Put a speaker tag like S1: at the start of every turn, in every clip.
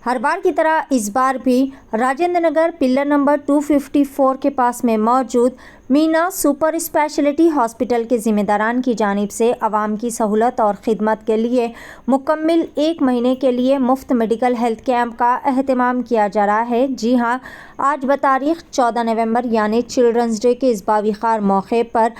S1: हर बार की तरह इस बार भी राजेंद्र नगर पिल्लर नंबर 254 के पास में मौजूद मीना सुपर स्पेशलिटी हॉस्पिटल के ज़िम्मेदारान की जानिब से आवाम की सहूलत और ख़िदमत के लिए मुकम्मिल 1 महीने के लिए मुफ्त मेडिकल हेल्थ कैंप का अहतमाम किया जा रहा है। जी हां, आज बतारीख़ 14 नवंबर यानी चिल्ड्रंस डे के इस बाविखार मौके पर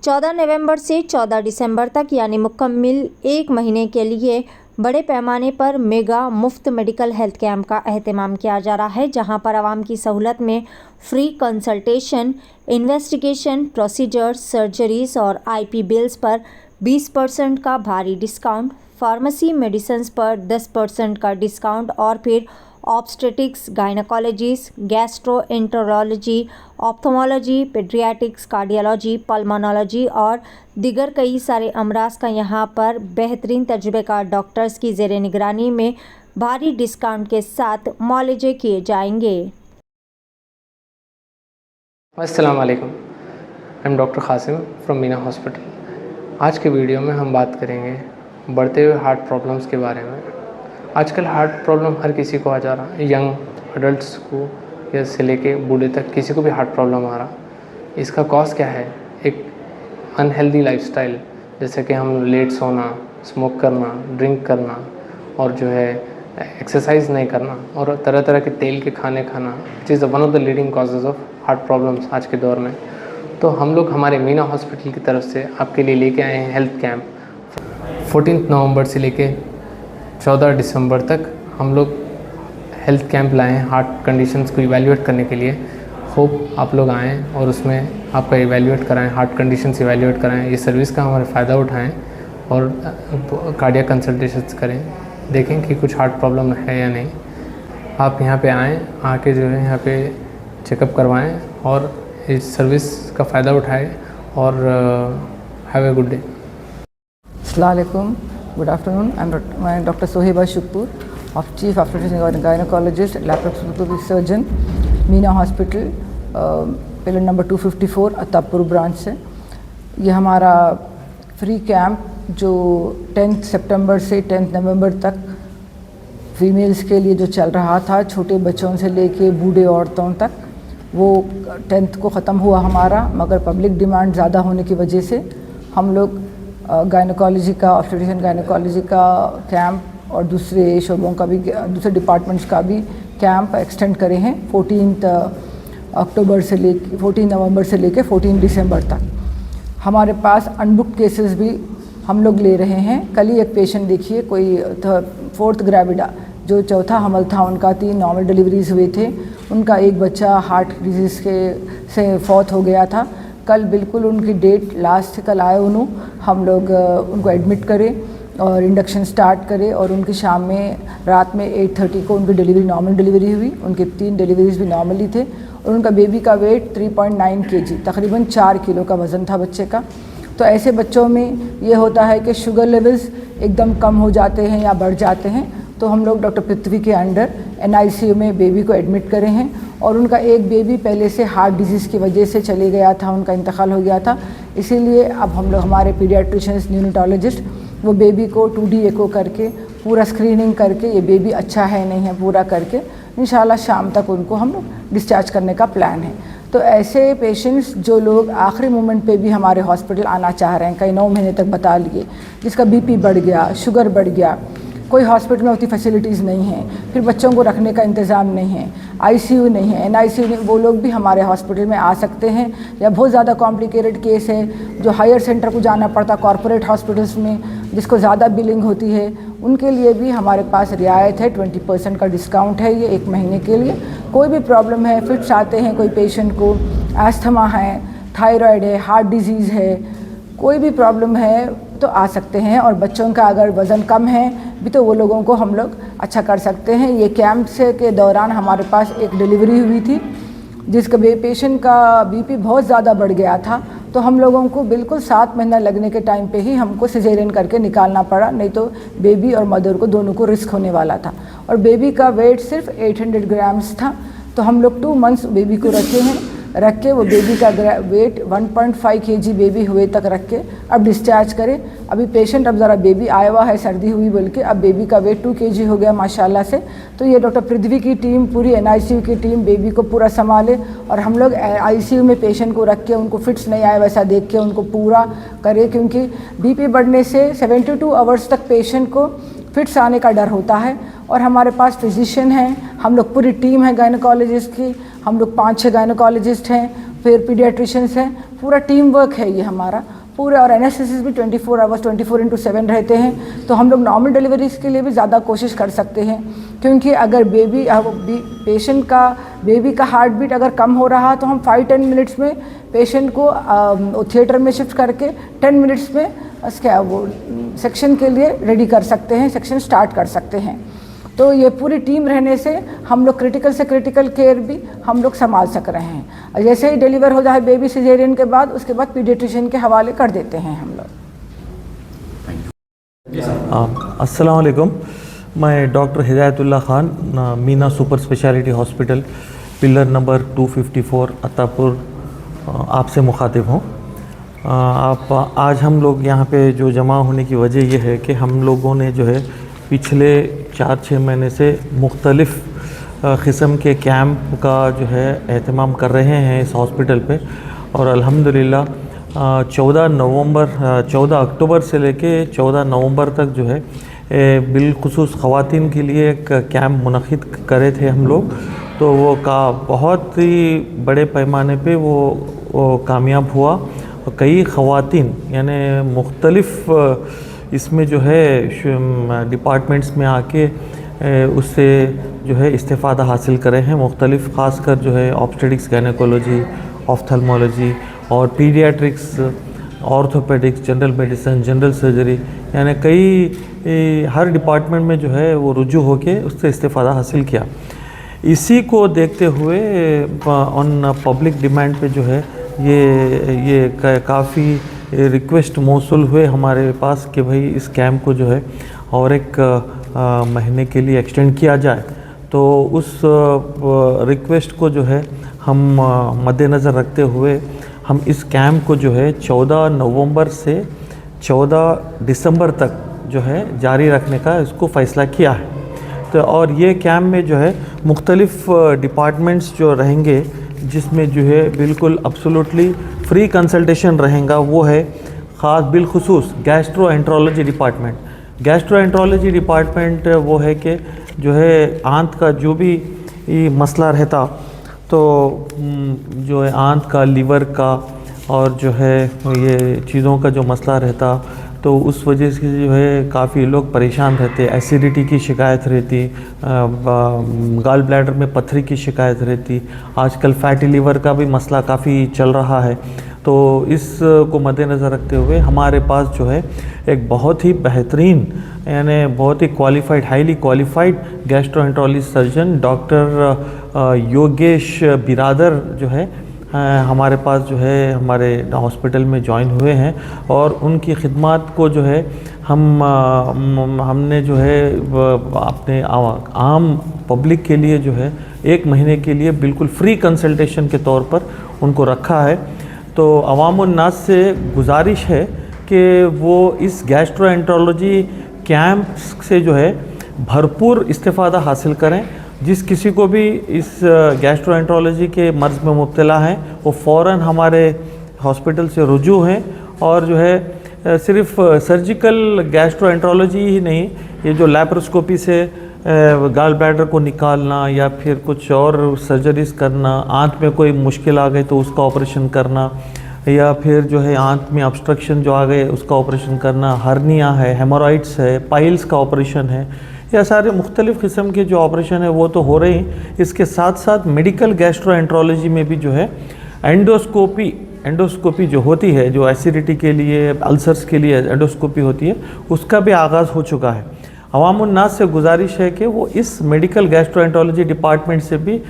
S1: 14 नवंबर से 14 दिसंबर तक यानी मुकम्मिल 1 महीने के लिए बड़े पैमाने पर मेगा मुफ्त मेडिकल हेल्थ कैंप का अहतमाम किया जा रहा है, जहां पर आवाम की सहूलत में free consultation, investigation, procedures, surgeries और आईपी बिल्स पर 20% का भारी डिस्काउंट, फार्मेसी मेडिसिन्स पर 10% का डिस्काउंट और फिर obstetrics, gynaecologies, gastroenterology, ophthalmology, paediatrics, cardiology, pulmonology और दिगर कई सारे अमराज का यहाँ पर बेहतरीन तजुर्बेकार डॉक्टर्स की ज़ेरे निगरानी में भारी डिस्काउंट के साथ मुआलजे किए जाएंगे।
S2: अस्सलाम वालेकुम, I am doctor Qasim from Meena hospital. आज के वीडियो में हम बात करेंगे बढ़ते हुए हार्ट प्रॉब्लम्स के बारे में। आजकल हार्ट प्रॉब्लम हर किसी को आ जा रहा है, यंग अडल्ट्स को या से लेके बूढ़े तक किसी को भी हार्ट प्रॉब्लम आ रहा। इसका कॉज क्या है? एक अनहेल्दी लाइफस्टाइल, जैसे कि हम लेट सोना, स्मोक करना, ड्रिंक करना और जो है एक्सरसाइज नहीं करना और तरह तरह के तेल के खाने खाना, which is one of the leading causes of heart problems आज के दौर में। तो हम लोग हमारे मीना हॉस्पिटल की तरफ से आपके लिए लेके आए हैं हेल्थ कैंप। 14 नवंबर से लेके 14 दिसंबर तक हम लोग हेल्थ कैंप लाए हैं हार्ट कंडीशंस को इवैल्यूएट करने के लिए। होप आप लोग आएँ और उसमें आपका इवैल्यूएट कराएं, हार्ट कंडीशंस इवैल्यूएट कराएं, ये सर्विस का हमारे फ़ायदा उठाएं और कार्डियक कंसल्टेशंस करें, देखें कि कुछ हार्ट प्रॉब्लम है या नहीं। आप यहाँ पे आएँ, आके जो है यहाँ पे चेकअप करवाएं और इस सर्विस का फ़ायदा उठाएं और हैव ए गुड डे।
S3: अस्सलाम वालेकुम, good afternoon. I am doctor Soheba Shukr of Chief Obstetrician and Gynecologist, Laparoscopic Surgeon, Meena hospital, pillar number 254 Attapur branch से। ये हमारा फ्री कैंप जो 10 सितंबर से 10 नवंबर तक फीमेल्स के लिए जो चल रहा था, छोटे बच्चों से लेके बूढ़े औरतों तक, वो 10 को ख़त्म हुआ हमारा, मगर पब्लिक डिमांड ज़्यादा होने की वजह से हम लोग गायनेकोलॉजी का, ऑब्स्टेट्रिशियन गायनेकोलॉजी का कैंप और दूसरे शोबों का भी, दूसरे डिपार्टमेंट्स का भी कैंप एक्सटेंड करे हैं 14 नवंबर से लेके 14 दिसंबर तक। हमारे पास अनबुक्ड केसेस भी हम लोग ले रहे हैं। कल ही एक पेशेंट देखिए, कोई 4th ग्रेविडा, जो चौथा हमल था, उनका 3 नॉर्मल डिलीवरीज हुए थे, उनका एक बच्चा हार्ट डिजीज़ से फौत हो गया था। कल बिल्कुल उनकी डेट लास्ट, कल आए हम लोग उनको एडमिट करें और इंडक्शन स्टार्ट करे और उनकी शाम में, रात में 8:30 को उनकी डिलीवरी, नॉर्मल डिलीवरी हुई। उनके 3 डिलीवरीज भी नॉर्मली थे और उनका बेबी का वेट 3.9 kg, तकरीबन 4 किलो का वज़न था बच्चे का। तो ऐसे बच्चों में ये होता है कि शुगर लेवल्स एकदम कम हो जाते हैं या बढ़ जाते हैं। तो हम लोग डॉक्टर पृथ्वी के अंडर NICU में बेबी को एडमिट करे हैं और उनका एक बेबी पहले से हार्ट डिजीज़ की वजह से चले गया था, उनका इंतकाल हो गया था। इसीलिए अब हम लोग, हमारे पीडियाट्रिशियंस, न्यूनेटोलॉजिस्ट, वो बेबी को 2D एको करके पूरा स्क्रीनिंग करके ये बेबी अच्छा है नहीं है पूरा करके इंशाल्लाह शाम तक उनको हम लोग डिस्चार्ज करने का प्लान है। तो ऐसे पेशेंट्स जो लोग आखिरी मोमेंट पे भी हमारे हॉस्पिटल आना चाह रहे हैं, कई 9 महीने तक बता लिए, जिसका BP बढ़ गया, शुगर बढ़ गया, कोई हॉस्पिटल में उतनी फैसिलिटीज़ नहीं है, फिर बच्चों को रखने का इंतज़ाम नहीं है, ICU नहीं है, NICU नहीं, वो लोग भी हमारे हॉस्पिटल में आ सकते हैं। या बहुत ज़्यादा कॉम्प्लिकेटेड केस है जो हायर सेंटर को जाना पड़ता, कॉरपोरेट हॉस्पिटल्स में, जिसको ज़्यादा बिलिंग होती है, उनके लिए भी हमारे पास रियायत है, 20% का डिस्काउंट है ये 1 महीने के लिए। कोई भी प्रॉब्लम है, फिट्स आते हैं, कोई पेशेंट को एस्थमा है, थायराइड है, हार्ट डिजीज़ है, कोई भी प्रॉब्लम है तो आ सकते हैं। और बच्चों का अगर वज़न कम है भी तो वो लोगों को हम लोग अच्छा कर सकते हैं। ये कैंप से के दौरान हमारे पास एक डिलीवरी हुई थी जिसका पेशेंट का BP बहुत ज़्यादा बढ़ गया था, तो हम लोगों को बिल्कुल 7 महीना लगने के टाइम पे ही हमको सिजेरियन करके निकालना पड़ा, नहीं तो बेबी और मदर को दोनों को रिस्क होने वाला था। और बेबी का वेट सिर्फ 800 ग्राम्स था, तो हम लोग 2 मंथ्स बेबी को रखे हैं। रख के वो बेबी का वेट 1.5 kg बेबी हुए तक रख के अब डिस्चार्ज करें। अभी पेशेंट अब ज़रा बेबी आया हुआ है, सर्दी हुई बोल के, अब बेबी का वेट 2 kg हो गया माशाल्लाह से। तो ये डॉक्टर पृथ्वी की टीम, पूरी NICU की टीम बेबी को पूरा संभाले और हम लोग ICU में पेशेंट को रख के उनको फिट्स नहीं आए वैसा देख के उनको पूरा करें, क्योंकि BP बढ़ने से 72 आवर्स तक पेशेंट को फिट्स आने का डर होता है। और हमारे पास फिजिशियन हैं, हम लोग पूरी टीम है गायनोकोलॉजिस्ट की, हम लोग 5-6 गायनोकोलॉजिस्ट हैं, फिर पीडियाट्रिशियंस हैं, पूरा टीम वर्क है ये हमारा पूरे। और एनेस्थेसिस्ट भी 24 आवर्स 24/7 रहते हैं। तो हम लोग नॉर्मल डिलीवरीज के लिए भी ज़्यादा कोशिश कर सकते हैं, क्योंकि अगर पेशेंट का बेबी का हार्ट बीट अगर कम हो रहा तो हम 5-10 मिनट्स में पेशेंट को थिएटर में शिफ्ट करके 10 मिनट्स में उसके वो सेक्शन के लिए रेडी कर सकते हैं, सेक्शन स्टार्ट कर सकते हैं। तो ये पूरी टीम रहने से हम लोग क्रिटिकल से क्रिटिकल केयर भी हम लोग संभाल सक रहे हैं। और जैसे ही डिलीवर हो जाए बेबी सिजेरियन के बाद, उसके बाद पीडियाट्रिशियन के हवाले कर देते हैं हम लोग।
S4: अस्सलाम वालेकुम, मैं doctor Hidayatullah Khan, Meena super speciality hospital, pillar number 254 Attapur आपसे मुखातिब हूँ। आज हम लोग यहाँ पे जो जमा होने की वजह यह है कि हम लोगों ने जो है पिछले 4-6 महीने से मुख्तलिफ़ क़िस्म के कैंप का जो है एहतमाम कर रहे हैं इस हॉस्पिटल पे। और अल्हम्दुलिल्लाह 14 अक्टूबर से लेके 14 नवंबर तक जो है बिलखुसूस ख़वातीन के लिए एक कैंप मुनक़िद करे थे हम लोग। तो वो बहुत ही बड़े पैमाने पे वो कामयाब हुआ। और कई ख़वातीन यानी मुख्तलिफ़ इसमें जो है डिपार्टमेंट्स में आके उससे जो है इस्तेफ़ादा हासिल करे हैं। मुख्तलिफ़ ख़ासकर जो है ऑब्स्टेटिक्स, गायनेकोलॉजी, ऑफ्थल्मोलॉजी और paediatrics, orthopaedics, general medicine, general surgery, यानी कई हर डिपार्टमेंट में जो है वो रुजू होके उससे इस्तेफ़ादा हासिल किया। इसी को देखते हुए ऑन पब्लिक डिमांड पे जो है ये काफ़ी रिक्वेस्ट मौसूल हुए हमारे पास कि भाई इस कैंप को जो है और एक महीने के लिए एक्सटेंड किया जाए। तो उस रिक्वेस्ट को जो है हम मद्देनज़र रखते हुए हम इस कैंप को जो है 14 नवंबर से 14 दिसंबर तक जो है जारी रखने का इसको फ़ैसला किया है। तो और ये कैंप में जो है मुख्तलिफ़ डिपार्टमेंट्स जो रहेंगे, जिसमें जो है बिल्कुल अब्सोल्युटली फ्री कंसल्टेशन रहेगा, वो है ख़ास बिलखुसूस गैस्ट्रोएंट्रोलॉजी डिपार्टमेंट। गैस्ट्रोएंट्रोलॉजी डिपार्टमेंट वो है कि जो है आंत का जो भी मसला रहता, तो जो है आंत का, लीवर का और जो है ये चीज़ों का जो मसला रहता, तो उस वजह से जो है काफ़ी लोग परेशान रहते। एसिडिटी की शिकायत रहती, गाल ब्लैडर में पत्थरी की शिकायत रहती, आजकल फैटी लीवर का भी मसला काफ़ी चल रहा है। तो इस को मद्देनज़र रखते हुए हमारे पास जो है एक बहुत ही बेहतरीन यानी बहुत ही qualified, highly qualified gastroenterologist surgeon doctor Yogesh Biradar जो है हमारे पास जो है हमारे हॉस्पिटल में ज्वाइन हुए हैं। और उनकी खिदमत को जो है हमने जो है अपने आम पब्लिक के लिए जो है 1 महीने के लिए बिल्कुल फ्री कंसल्टेशन के तौर पर उनको रखा है। तो अवामुन्नास से गुजारिश है कि वो इस गैस्ट्रोएंट्रोलॉजी कैंप से जो है भरपूर इस्तेफ़ादा हासिल करें। जिस किसी को भी इस गैस्ट्रोएंट्रोलॉजी के मर्ज़ में मुब्तला हैं, वो फ़ौरन हमारे हॉस्पिटल से रुजू हैं। और जो है सिर्फ़ सर्जिकल गैस्ट्रोएंट्रोलॉजी ही नहीं, ये जो लैप्रोस्कोपी से गाल ब्लैडर को निकालना या फिर कुछ और सर्जरीज़ करना, आंत में कोई मुश्किल आ गई तो उसका ऑपरेशन करना, या फिर जो है आंत में ऑब्स्ट्रक्शन जो आ गए उसका ऑपरेशन करना, हर्निया है, हेमोरॉइड्स है, पाइल्स का ऑपरेशन है, या सारे मुख्तलिफ़ किस्म के जो ऑपरेशन है वो तो हो रहे हैं। इसके साथ साथ मेडिकल गैस्ट्रोएंट्रोलॉजी में भी जो है एंडोस्कोपी जो होती है, जो एसिडिटी के लिए, अल्सर्स के लिए एंडोस्कोपी होती है, उसका भी आगाज़ हो चुका है। अवामुन्नास से गुजारिश है कि वो इस मेडिकल गैस्ट्रोएंट्रोलॉजी डिपार्टमेंट से भी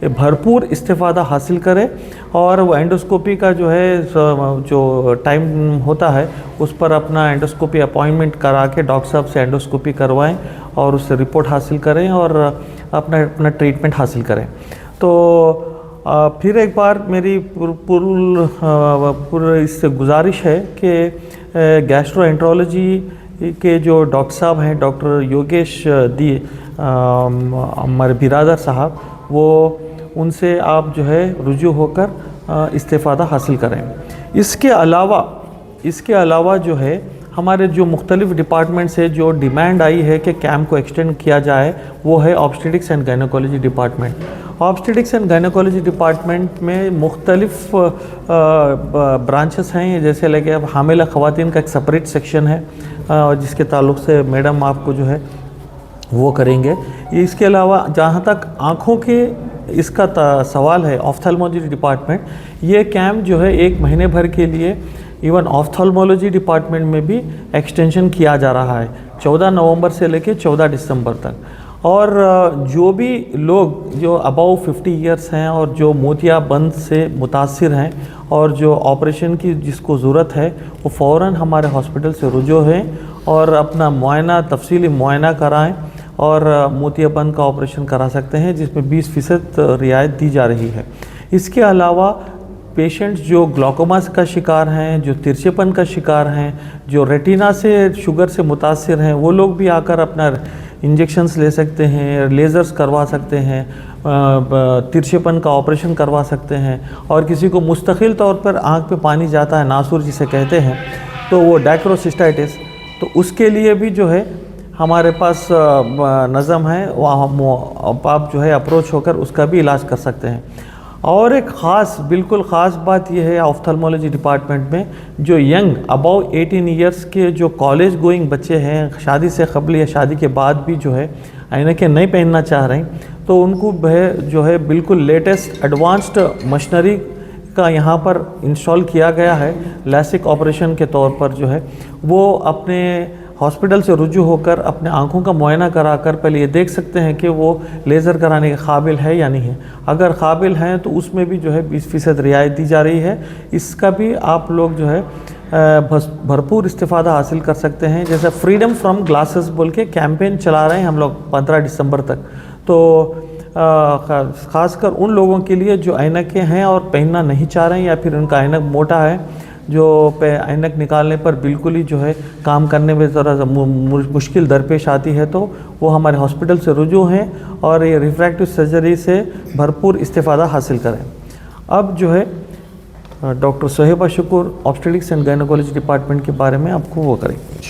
S4: भरपूर इस्तेफ़ादा हासिल करें। और वो एंडोस्कोपी का जो है जो टाइम होता है उस पर अपना एंडोस्कोपी अपॉइंटमेंट करा के डॉक्टर साहब से एंडोस्कोपी करवाएं और उससे रिपोर्ट हासिल करें और अपना ट्रीटमेंट हासिल करें। तो फिर एक बार मेरी पूरी इससे गुजारिश है कि गैस्ट्रोएंट्रोलॉजी के जो डॉक्टर साहब हैं, डॉक्टर योगेश दी हमारे बिरादर साहब, वो उनसे आप जो है रुजू होकर इस्तेफ़ादा हासिल करें। इसके अलावा जो है हमारे जो मुख्तलिफ़ डिपार्टमेंट से जो डिमांड आई है कि कैंप को एक्सटेंड किया जाए, वो है obstetrics and gynaecology department. Obstetrics and gynaecology department में मुख्तलिफ़ ब्रांचेस हैं, जैसे लगे अब हामिला ख़वातीन का एक सेपरेट सेक्शन है जिसके ताल्लुक़ से मैडम आपको जो है वो करेंगे। इसके अलावा जहाँ तक आँखों के इसका सवाल है, ऑफ्थेल्मोलॉजी डिपार्टमेंट, ये कैंप जो है 1 महीने भर के लिए इवन ऑफ्थेल्मोलॉजी डिपार्टमेंट में भी एक्सटेंशन किया जा रहा है 14 नवंबर से लेकर 14 दिसंबर तक। और जो भी लोग जो अबाउ 50 ईयर्स हैं और जो मोतियाबिंद से मुतासिर हैं और जो ऑपरेशन की जिसको ज़रूरत है, वो फ़ौरन हमारे हॉस्पिटल से रुजू हैं और अपना मुआयना, तफसीली मुआयना कराएं और मोतियाबिंद का ऑपरेशन करा सकते हैं, जिसमें 20% रियायत दी जा रही है। इसके अलावा पेशेंट्स जो ग्लाकोमा का शिकार हैं, जो तिरछेपन का शिकार हैं, जो रेटिना से शुगर से मुतासिर हैं, वो लोग भी आकर अपना इंजेक्शंस ले सकते हैं, लेज़र्स करवा सकते हैं, तिरछेपन का ऑपरेशन करवा सकते हैं। और किसी को मुस्तकिल तौर पर आँख पे पानी जाता है, नासूर जिसे कहते हैं, तो वो डायक्रोसिस्टाइटिस, तो उसके लिए भी जो है हमारे पास नज़म है, वहाँ आप जो है अप्रोच होकर उसका भी इलाज कर सकते हैं। और एक बिल्कुल ख़ास बात यह है ऑफ्थेल्मोलॉजी डिपार्टमेंट में, जो यंग अबाउ 18 ईयर्स के जो कॉलेज गोइंग बच्चे हैं, शादी से क़ब्ल या शादी के बाद भी जो है ऐनकें नहीं पहनना चाह रहे हैं, तो उनको जो है बिल्कुल लेटेस्ट एडवांस्ड मशीनरी का यहाँ पर इंस्टॉल किया गया है। लैसिक ऑपरेशन के तौर पर जो है वो अपने हॉस्पिटल से रुजू होकर अपने आँखों का मुआयना कराकर पहले ये देख सकते हैं कि वो लेज़र कराने के काबिल है या नहीं है। अगर काबिल हैं तो उसमें भी जो है 20% रियायत दी जा रही है। इसका भी आप लोग जो है भरपूर इस्तेफ़ादा हासिल कर सकते हैं। जैसे फ्रीडम फ्रॉम ग्लासेस बोल के कैंपेन चला रहे हैं हम लोग 15 दिसंबर तक, तो ख़ासकर उन लोगों के लिए जो ऐनकें हैं और पहनना नहीं चाह रहे हैं या फिर उनका ऐनक मोटा है, जो ऐनक निकालने पर बिल्कुल ही जो है काम करने में ज़रा मुश्किल दरपेश आती है, तो वो हमारे हॉस्पिटल से रुजू हैं और ये रिफ्रैक्टिव सर्जरी से भरपूर इस्तेफ़ादा हासिल करें। अब जो है डॉक्टर सोहेबा शुक्र ऑब्स्टेटिक्स एंड गायनेकोलॉजी डिपार्टमेंट के बारे में आपको वो करेंगे।